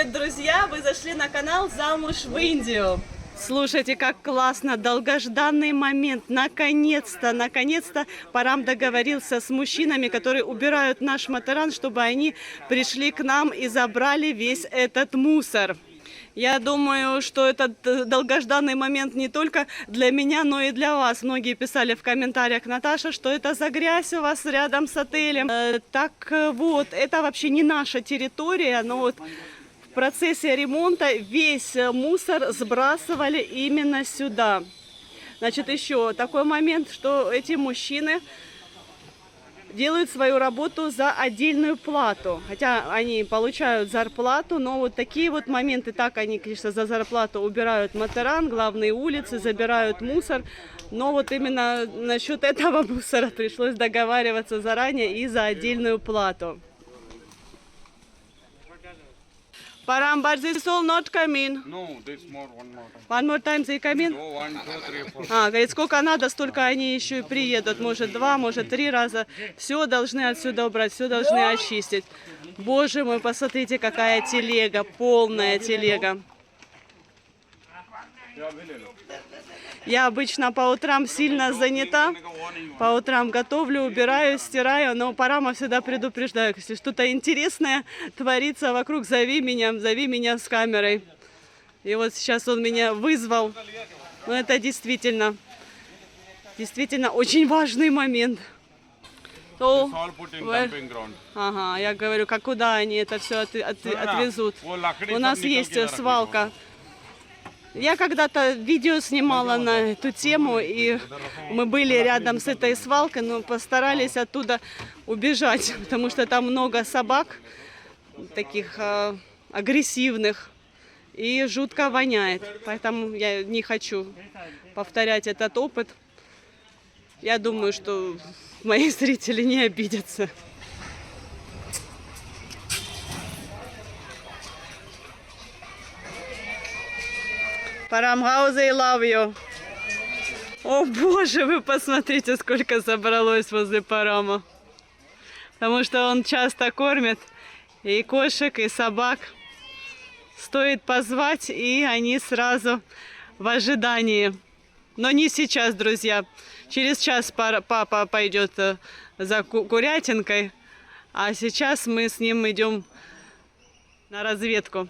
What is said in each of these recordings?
Привет, друзья! Вы зашли на канал «Замуж в Индию». Слушайте, как классно, долгожданный момент. Наконец-то Парам договорился с мужчинами, которые убирают наш Матаран, чтобы они пришли к нам и забрали весь этот мусор. Я думаю, что этот долгожданный момент не только для меня, но и для вас. Многие писали в комментариях: Наташа, что это за грязь у вас рядом с отелем? Так вот, это вообще не наша территория, но вот в процессе ремонта весь мусор сбрасывали именно сюда. Значит, еще такой момент, что эти мужчины делают свою работу за отдельную плату. Хотя они получают зарплату, но вот такие вот моменты, так они, конечно, за зарплату убирают Матаран, главные улицы, забирают мусор. Но вот именно насчет этого мусора пришлось договариваться заранее и за отдельную плату. Param, but this all not come in. No, this more, one more time. One more time they come in? No, 1, 2, 3, 4. Говорит, сколько надо, столько они еще и приедут. Может, 2, может, 3 раза. Все должны отсюда убрать, все должны очистить. Боже мой, посмотрите, какая телега, полная телега. Я обычно по утрам сильно занята. По утрам готовлю, убираю, стираю, но Парама всегда предупреждаю: если что-то интересное творится вокруг, зови меня с камерой. И вот сейчас он меня вызвал. Но это действительно очень важный момент. То, ага, я говорю, куда они это все отвезут? У нас есть свалка. Я когда-то видео снимала на эту тему, и мы были рядом с этой свалкой, но постарались оттуда убежать, потому что там много собак, таких агрессивных, и жутко воняет. Поэтому я не хочу повторять этот опыт. Я думаю, что мои зрители не обидятся. Парам, how they love you. О боже, вы посмотрите, сколько собралось возле Парама. Потому что он часто кормит и кошек, и собак. Стоит позвать, и они сразу в ожидании. Но не сейчас, друзья. Через час папа пойдет за курятинкой, а сейчас мы с ним идем на разведку.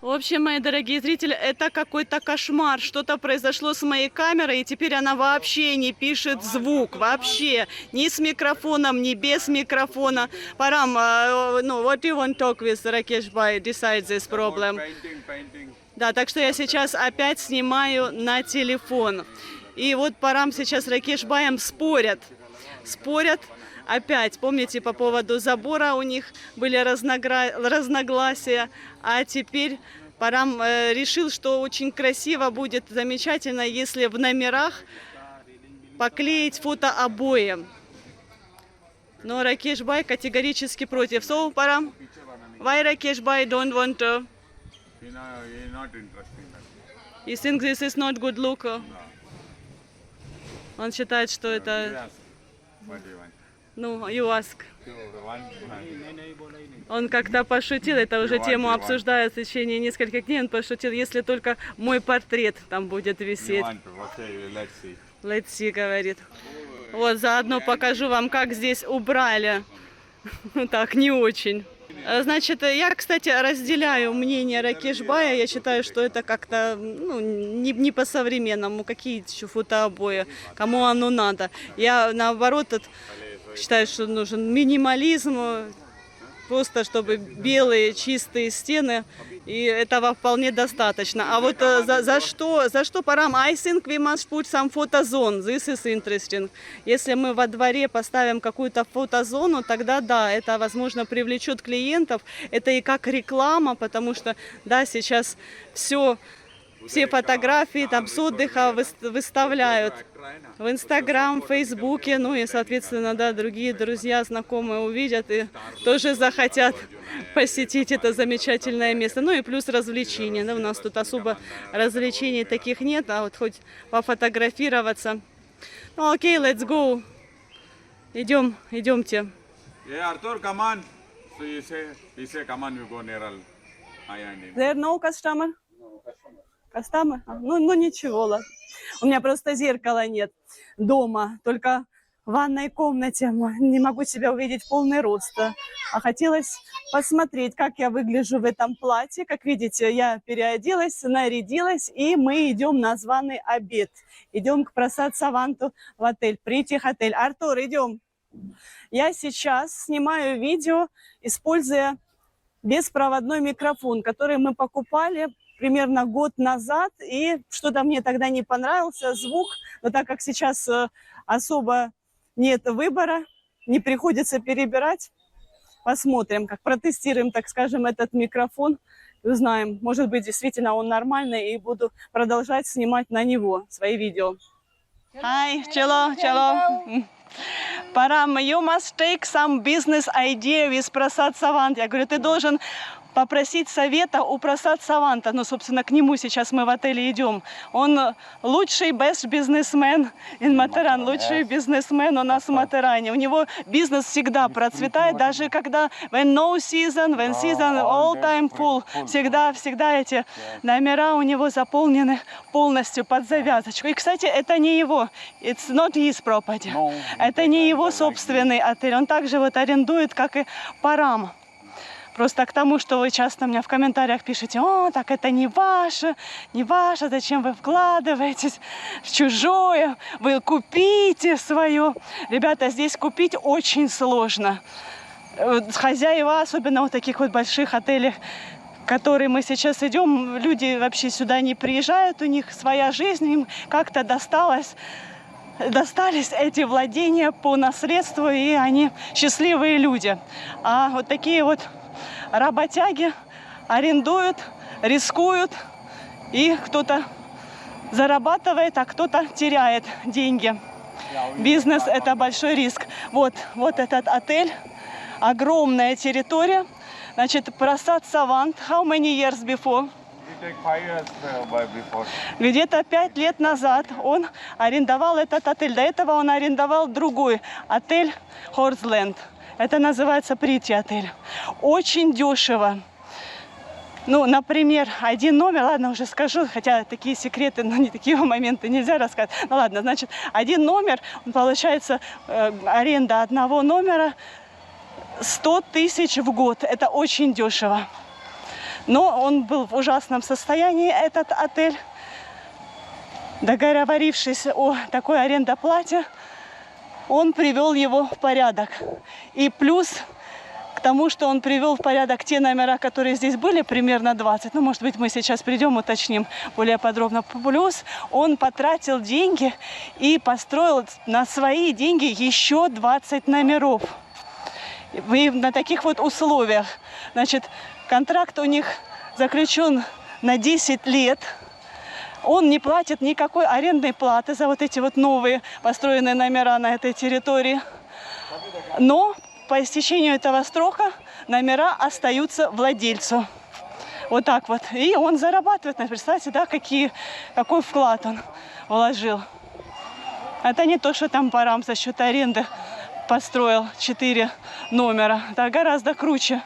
В общем, мои дорогие зрители, это какой-то кошмар. Что-то произошло с моей камерой, и теперь она вообще не пишет звук. Вообще. Ни с микрофоном, ни без микрофона. Парам, what do you want to talk with Rakesh Bhai besides this problem? Painting. Да, так что я сейчас опять снимаю на телефон. И вот Парам сейчас с Ракеш Бхаем спорят. Опять, помните, по поводу забора у них были разногласия, а теперь Парам решил, что очень красиво будет, замечательно, если в номерах поклеить фотообои. Но Ракеш Бхай категорически против. So, Парам, why Rakesh Bhai don't want to? He's not interested in that. You think this is not good look? Он считает, что это... What do you want? Ну, you ask. You want? Он как-то пошутил, это уже тему обсуждают в течение нескольких дней. Он пошутил, если только мой портрет там будет висеть. Okay, let's see. Let's see, говорит. Вот, заодно покажу вам, как здесь убрали. Так, не очень. Значит, я, кстати, разделяю мнение Ракеш Бхая. Я считаю, что это как-то не по-современному. Какие еще фотообои? Кому оно надо? Я, наоборот, считаю, что нужен минимализм. Просто чтобы белые чистые стены, и этого вполне достаточно. А вот за что Парам? I think we must put some photo zone. This is interesting. Если мы во дворе поставим какую-то фотозону, тогда да, это, возможно, привлечет клиентов. Это и как реклама, потому что, да, сейчас все фотографии там с отдыха выставляют. в Инстаграм, в Фейсбуке, ну и, соответственно, да, другие друзья, знакомые увидят и тоже захотят посетить это замечательное место. Ну и плюс развлечения, да, у нас тут особо развлечений таких нет, а вот хоть пофотографироваться. Ну окей, let's go. Идемте. Yeah, Arthur, come on. So he say, come on, we go near Island. There no customer? Customer? Ну ничего, ладно. У меня просто зеркала нет дома, только в ванной комнате не могу себя увидеть в полный рост. А хотелось посмотреть, как я выгляжу в этом платье. Как видите, я переоделась, нарядилась, и мы идем на званый обед. Идем к Прасад Саванту в отель, Pretty Hotel. Артур, идем. Я сейчас снимаю видео, используя беспроводной микрофон, который мы покупали примерно год назад, и что-то мне тогда не понравился звук, но так как сейчас особо нет выбора, не приходится перебирать, посмотрим, как протестируем, так скажем, этот микрофон, узнаем, может быть, действительно он нормальный, и буду продолжать снимать на него свои видео. Hi, cello. Парам, you must take some business idea with Prasad Savant. Я говорю, ты должен попросить совета у Прасад Саванта. Ну, собственно, к нему сейчас мы в отеле идем. Он лучший best businessman in Матаран, лучший бизнесмен у нас в Матаране. У него бизнес всегда процветает, даже когда when no season, when season all time full. Всегда эти номера у него заполнены полностью под завязочку. И, кстати, это не его, it's not his property. Это не его собственный отель. Он также вот арендует, как и Парам. Просто к тому, что вы часто мне в комментариях пишете, о, так это не ваше, зачем вы вкладываетесь в чужое, вы купите свое. Ребята, здесь купить очень сложно. Хозяева, особенно вот таких вот больших отелей, в которые мы сейчас идем, люди вообще сюда не приезжают, у них своя жизнь, им как-то достались эти владения по наследству, и они счастливые люди. А вот такие вот работяги арендуют, рискуют, и кто-то зарабатывает, а кто-то теряет деньги. Бизнес – это большой риск. Вот этот отель, огромная территория. Значит, Прасад Савант, how many years before? Где-то 5 лет назад он арендовал этот отель. До этого он арендовал другой отель Хорсленд. Это называется Pretty отель. Очень дешево. Ну, например, один номер, ладно, уже скажу, хотя такие секреты, но не такие моменты нельзя рассказать. Ну ладно, значит, один номер, получается, аренда одного номера 100 тысяч в год. Это очень дешево. Но он был в ужасном состоянии, этот отель. Договорившись о такой арендоплате, он привел его в порядок. И плюс к тому, что он привел в порядок те номера, которые здесь были, примерно 20. Ну, может быть, мы сейчас придем, уточним более подробно. Плюс он потратил деньги и построил на свои деньги еще 20 номеров. И на таких вот условиях. Значит, контракт у них заключен на 10 лет. Он не платит никакой арендной платы за вот эти вот новые построенные номера на этой территории. Но по истечению этого срока номера остаются владельцу. Вот так вот. И он зарабатывает. Представьте, да, какой вклад он вложил. Это не то, что там Парам за счет аренды построил 4 номера. Это гораздо круче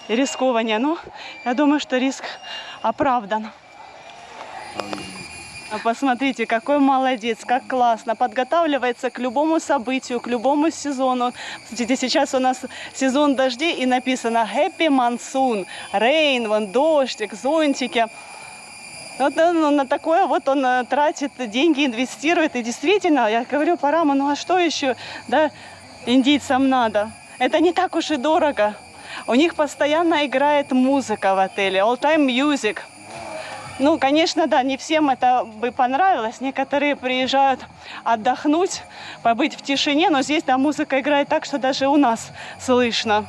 и рискованнее. Но я думаю, что риск оправдан. А посмотрите, какой молодец, как классно. Подготавливается к любому событию, к любому сезону. Смотрите, сейчас у нас сезон дождей и написано Happy Monsoon, Rain, вон дождик, зонтики. Вот на такое вот он тратит деньги, инвестирует. И действительно, я говорю Параму, ну а что еще, да, индийцам надо? Это не так уж и дорого. У них постоянно играет музыка в отеле, all time music. Ну, конечно, да, не всем это бы понравилось. Некоторые приезжают отдохнуть, побыть в тишине, но здесь, да, музыка играет так, что даже у нас слышно.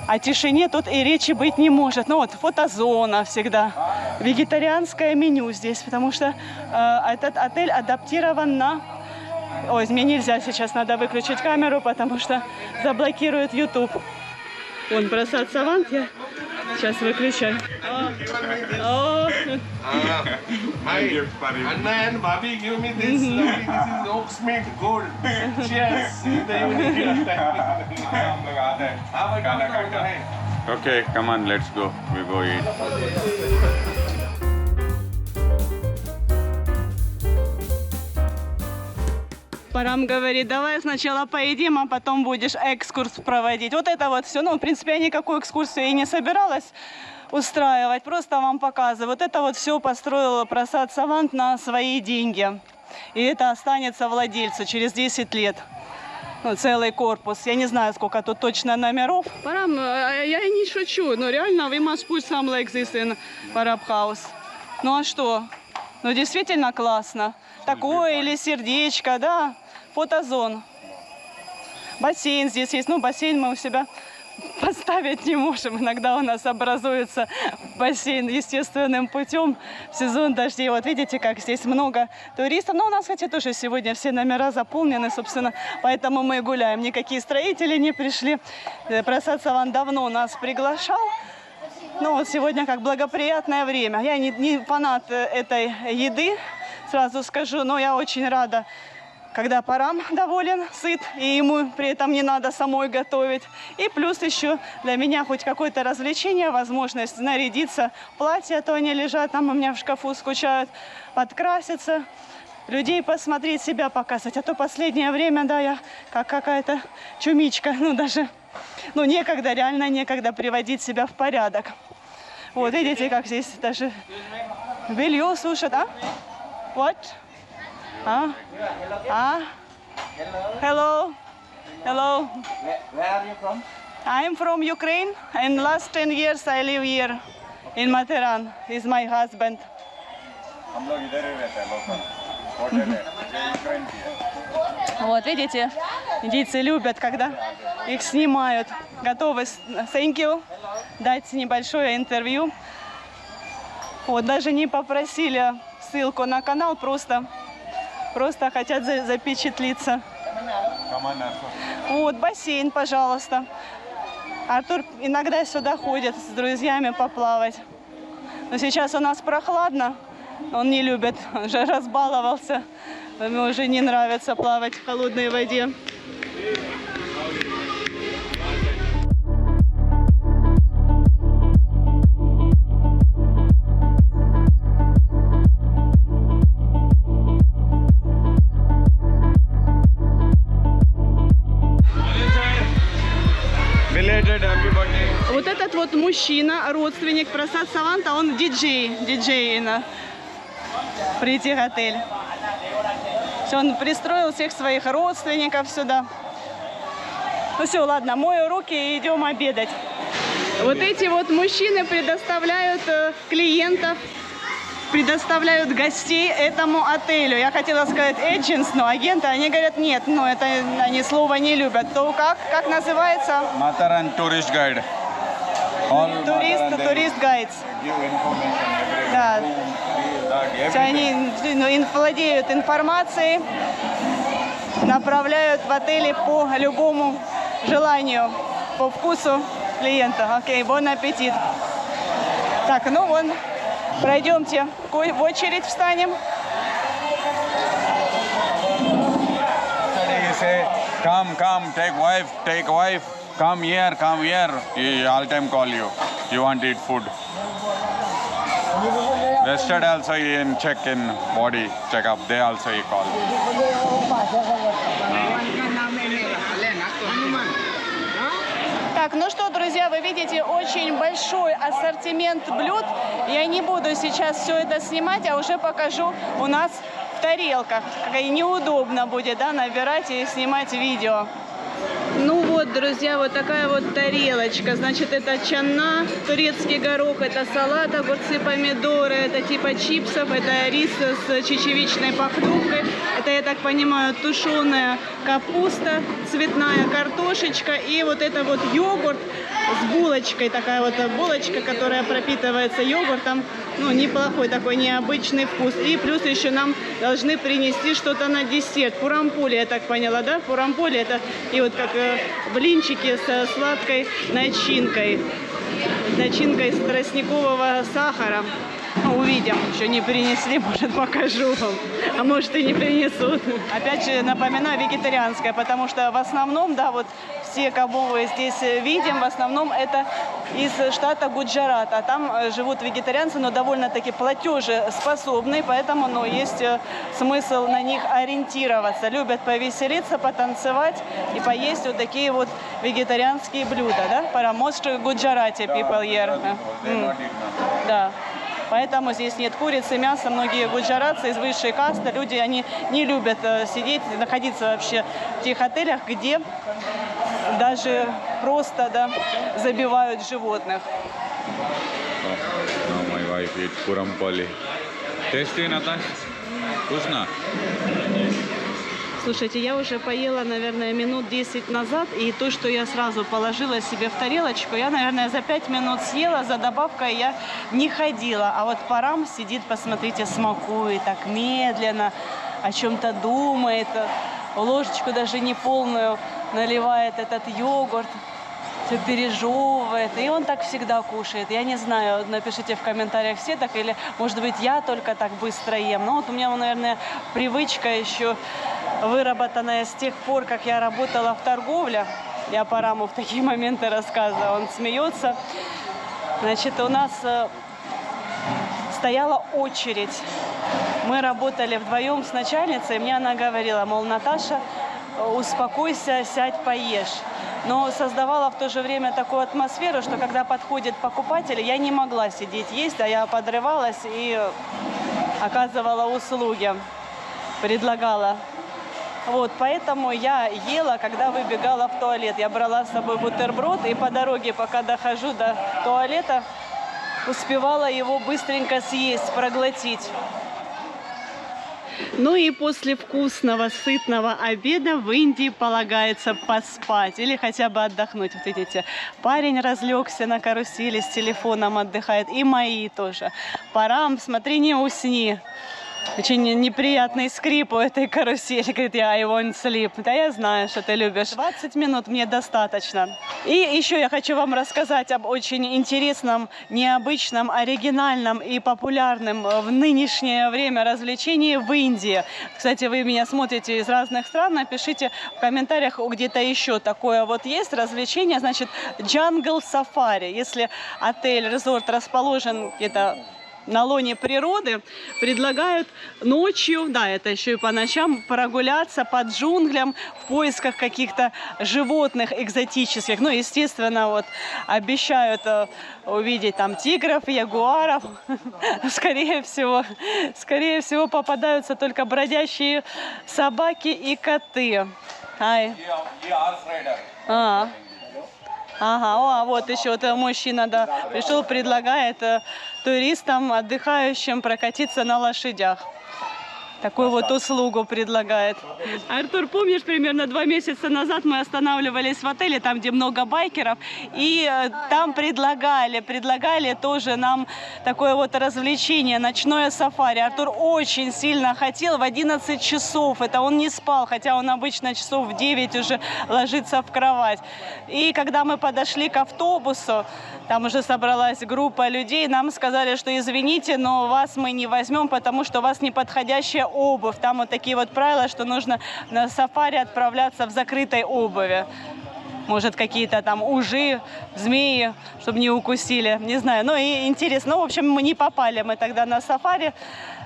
О тишине тут и речи быть не может. Ну вот, фотозона всегда. Вегетарианское меню здесь, потому что этот отель адаптирован на Ой, мне нельзя сейчас, надо выключить камеру, потому что заблокирует YouTube. Вон, просад савант, я сейчас выключаю. О, My gift for you. Anna and Bobby give me this. This is Oaksmead Gold. Cheers. In the evening. Okay, come on, let's go. We go eat. Парам говорит, давай сначала поедим, а потом будешь экскурс проводить. Вот это вот все. Ну, в принципе, я никакую экскурсию и не собиралась устраивать. Просто вам показываю. Вот это вот все построила просад Савант на свои деньги. И это останется владельцу через 10 лет. Ну, целый корпус. Я не знаю, сколько тут точно номеров. Парам, я не шучу. Но реально, we must put some like this in Parab house. Ну а что? Ну, действительно классно. Такое или сердечко, да. Фотозон. Бассейн здесь есть. Ну, бассейн мы у себя поставить не можем. Иногда у нас образуется бассейн естественным путем в сезон дождей. Вот видите, как здесь много туристов. Но у нас, кстати, тоже сегодня все номера заполнены, собственно, поэтому мы гуляем. Никакие строители не пришли. Просад Савант давно нас приглашал. Но вот сегодня как благоприятное время. Я не фанат этой еды, сразу скажу, но я очень рада, когда Парам доволен, сыт, и ему при этом не надо самой готовить. И плюс еще для меня хоть какое-то развлечение, возможность нарядиться. Платья, то они лежат там у меня в шкафу, скучают, подкраситься, людей посмотреть, себя показывать. А то последнее время, да, я как какая-то чумичка, ну даже, ну некогда, реально некогда приводить себя в порядок. Вот видите, как здесь даже белье сушат, а? What? Hello. Hello. Where are you from? I'm from Ukraine, and last 10 years I live here in Materan. He's my husband. हम लोग इधर ही रहते हैं local hotel है ये यूक्रेन की है Вот видите, индийцы любят, когда их снимают. Готовы, thank you, дать небольшое интервью. Вот даже не попросили ссылку на канал, просто хотят запечатлиться. Вот бассейн, пожалуйста. Артур иногда сюда ходит с друзьями поплавать. Но сейчас у нас прохладно, он не любит, уже разбаловался. Ему уже не нравится плавать в холодной воде. Вот этот вот мужчина, родственник Прасад Саванта, он диджей на Прити Отель. Он пристроил всех своих родственников сюда. Ну все, ладно, мою руки и идем обедать. Вот эти вот мужчины предоставляют клиентов, предоставляют гостей этому отелю. Я хотела сказать agents, но агенты, они говорят нет, но это они слово не любят. То как называется? Mataran tourist guide. Турист гайдс. Да. Они владеют информацией, направляют в отели по любому желанию, по вкусу клиента. Окей, бон аппетит. Так, ну вон, пройдемте, в очередь встанем. Come, take wife. Come here. He all time call you. You want to eat food. Yesterday also he in check-in body checkup. They also he call. Так, ну что, друзья, вы видите очень большой ассортимент блюд. Я не буду сейчас все это снимать, а уже покажу у нас в тарелках. Как неудобно будет, да, набирать и снимать видео. Ну вот, друзья, вот такая вот тарелочка. Значит, это чанна, турецкий горох, это салат, огурцы, помидоры, это типа чипсов, это рис с чечевичной похлебкой. Это, я так понимаю, тушеная капуста, цветная картошечка и вот это вот йогурт с булочкой, такая вот булочка, которая пропитывается йогуртом. Ну, неплохой такой необычный вкус. И плюс еще нам должны принести что-то на десерт. Пурампули, я так поняла, да? Пурампули это и вот как блинчики со сладкой начинкой. Начинкой из тростникового сахара. Ну, увидим, еще не принесли, может, покажу вам. А может, и не принесут. Опять же, напоминаю, вегетарианская, потому что в основном, да, вот все, кого мы здесь видим, в основном это из штата Гуджарат. А там живут вегетарианцы, но довольно-таки платежеспособные, поэтому, ну, есть смысл на них ориентироваться. Любят повеселиться, потанцевать и поесть вот такие вот вегетарианские блюда, да? For most Gujarati people here. Да. Поэтому здесь нет курицы, мяса. Многие гуджаратцы из высшей касты, люди, они не любят сидеть, находиться вообще в тех отелях, где даже просто, да, забивают животных. Now my wife eats purampoli. Tasty, Natasha? Вкусно? Слушайте, я уже поела, наверное, минут 10 назад, и то, что я сразу положила себе в тарелочку, я, наверное, за 5 минут съела, за добавкой я не ходила. А вот Парам сидит, посмотрите, смакует так медленно, о чем-то думает, ложечку даже не полную наливает этот йогурт, все пережевывает, и он так всегда кушает. Я не знаю, напишите в комментариях, все так, или, может быть, я только так быстро ем. Но вот у меня, наверное, привычка еще выработанная с тех пор, как я работала в торговле. Я Параму в такие моменты рассказывала, он смеется. Значит, у нас стояла очередь. Мы работали вдвоем с начальницей, и мне она говорила, мол, Наташа, успокойся, сядь, поешь. Но создавала в то же время такую атмосферу, что когда подходит покупатель, я не могла сидеть есть, а я подрывалась и оказывала услуги, предлагала. Вот, поэтому я ела, когда выбегала в туалет. Я брала с собой бутерброд, и по дороге, пока дохожу до туалета, успевала его быстренько съесть, проглотить. Ну и после вкусного, сытного обеда в Индии полагается поспать или хотя бы отдохнуть. Вот видите, парень разлегся на карусели с телефоном, отдыхает, и мои тоже. Парам, смотри, не усни. Очень неприятный скрип у этой карусели. Говорит, I won't sleep. Да я знаю, что ты любишь. 20 минут мне достаточно. И еще я хочу вам рассказать об очень интересном, необычном, оригинальном и популярном в нынешнее время развлечении в Индии. Кстати, вы меня смотрите из разных стран. Напишите в комментариях, где-то еще такое вот есть развлечение. Значит, Jungle Safari. Если отель, резорт расположен где-то на лоне природы, предлагают ночью, да, это еще и по ночам, прогуляться по джунглям в поисках каких-то животных экзотических. Ну, естественно, вот обещают увидеть там тигров, ягуаров. Скорее всего, попадаются только бродящие собаки и коты. Ага, вот еще вот мужчина, да, пришел, предлагает туристам, отдыхающим прокатиться на лошадях. Такую вот услугу предлагает. Артур, помнишь, примерно 2 месяца назад мы останавливались в отеле, там, где много байкеров, и там предлагали тоже нам такое вот развлечение, ночное сафари. Артур очень сильно хотел в 11 часов, это он не спал, хотя он обычно часов в 9 уже ложится в кровать. И когда мы подошли к автобусу, там уже собралась группа людей, нам сказали, что извините, но вас мы не возьмем, потому что у вас неподходящая обувь. Там вот такие вот правила, что нужно на сафари отправляться в закрытой обуви. Может, какие-то там ужи, змеи, чтобы не укусили. Не знаю, ну и интересно. Ну, в общем, мы не попали мы тогда на сафари.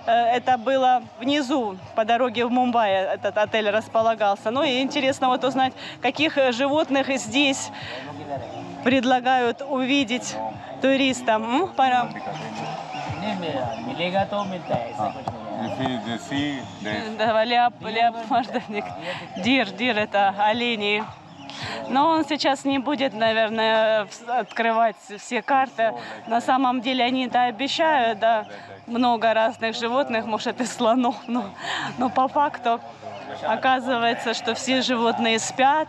Это было внизу, по дороге в Мумбаи этот отель располагался. Ну и интересно вот узнать, каких животных здесь предлагают увидеть туристам. Пора. Леопардовник. Дир, это олени. Но он сейчас не будет, наверное, открывать все карты. На самом деле они это обещают, да, много разных животных, может и слонов, но по факту оказывается, что все животные спят.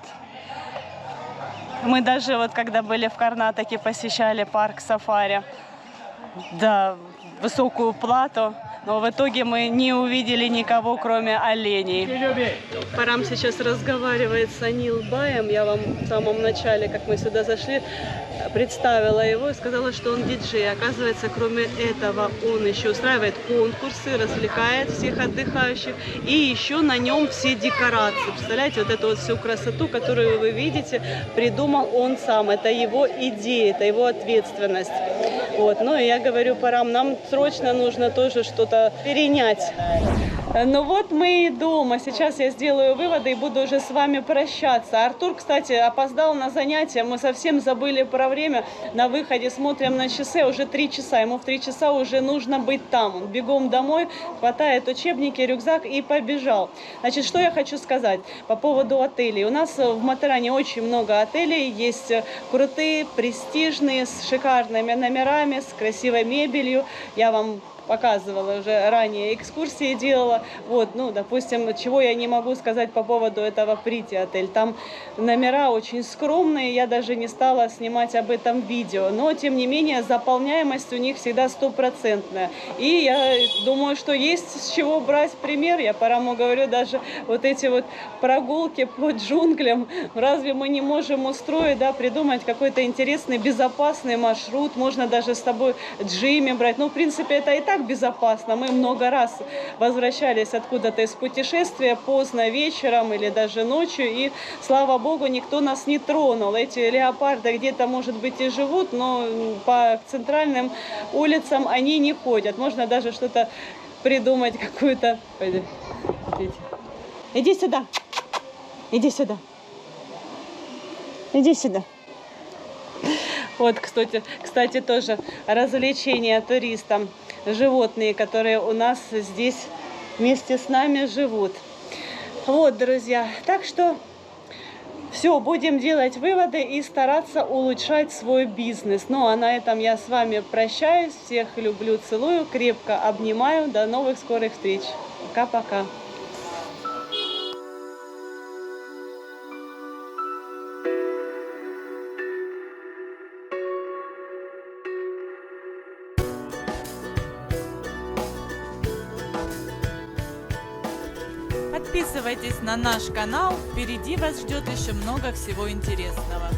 Мы даже вот когда были в Карнатаке, посещали парк сафари. Да, высокую плату. Но в итоге мы не увидели никого, кроме оленей. Парам сейчас разговаривает с Анил Баем. Я вам в самом начале, как мы сюда зашли, представила его и сказала, что он диджей. Оказывается, кроме этого, он еще устраивает конкурсы, развлекает всех отдыхающих. И еще на нем все декорации. Представляете, вот эту вот всю красоту, которую вы видите, придумал он сам. Это его идея, это его ответственность. Вот. Ну и я говорю Парам, нам срочно нужно тоже что-то перенять. Ну вот мы и дома. Сейчас я сделаю выводы и буду уже с вами прощаться. Артур, кстати, опоздал на занятия. Мы совсем забыли про время. На выходе смотрим на часы. Уже 3 часа. Ему в 3 часа уже нужно быть там. Он бегом домой, хватает учебники, рюкзак и побежал. Значит, что я хочу сказать по поводу отелей. У нас в Матаране очень много отелей. Есть крутые, престижные, с шикарными номерами, с красивой мебелью. Я вам показывала уже ранее, экскурсии делала. Вот, ну, допустим, чего я не могу сказать по поводу этого Прити отель. Там номера очень скромные, я даже не стала снимать об этом видео. Но, тем не менее, заполняемость у них всегда стопроцентная. И я думаю, что есть с чего брать пример. Я Параму говорю, даже вот эти вот прогулки по джунглям, разве мы не можем устроить, да, придумать какой-то интересный, безопасный маршрут. Можно даже с тобой Джимми брать. Ну, в принципе, это и так безопасно. Мы много раз возвращались откуда-то из путешествия поздно вечером или даже ночью, и, слава богу, никто нас не тронул. Эти леопарды где-то, может быть, и живут, но по центральным улицам они не ходят. Можно даже что-то придумать, какую-то... Иди сюда. Иди сюда. Иди сюда. Вот, кстати, тоже развлечения туристам. Животные, которые у нас здесь вместе с нами живут. Вот, друзья. Так что все, будем делать выводы и стараться улучшать свой бизнес. Ну, а на этом я с вами прощаюсь. Всех люблю, целую, крепко обнимаю. До новых скорых встреч. Пока-пока. Подписывайтесь на наш канал, впереди вас ждет еще много всего интересного.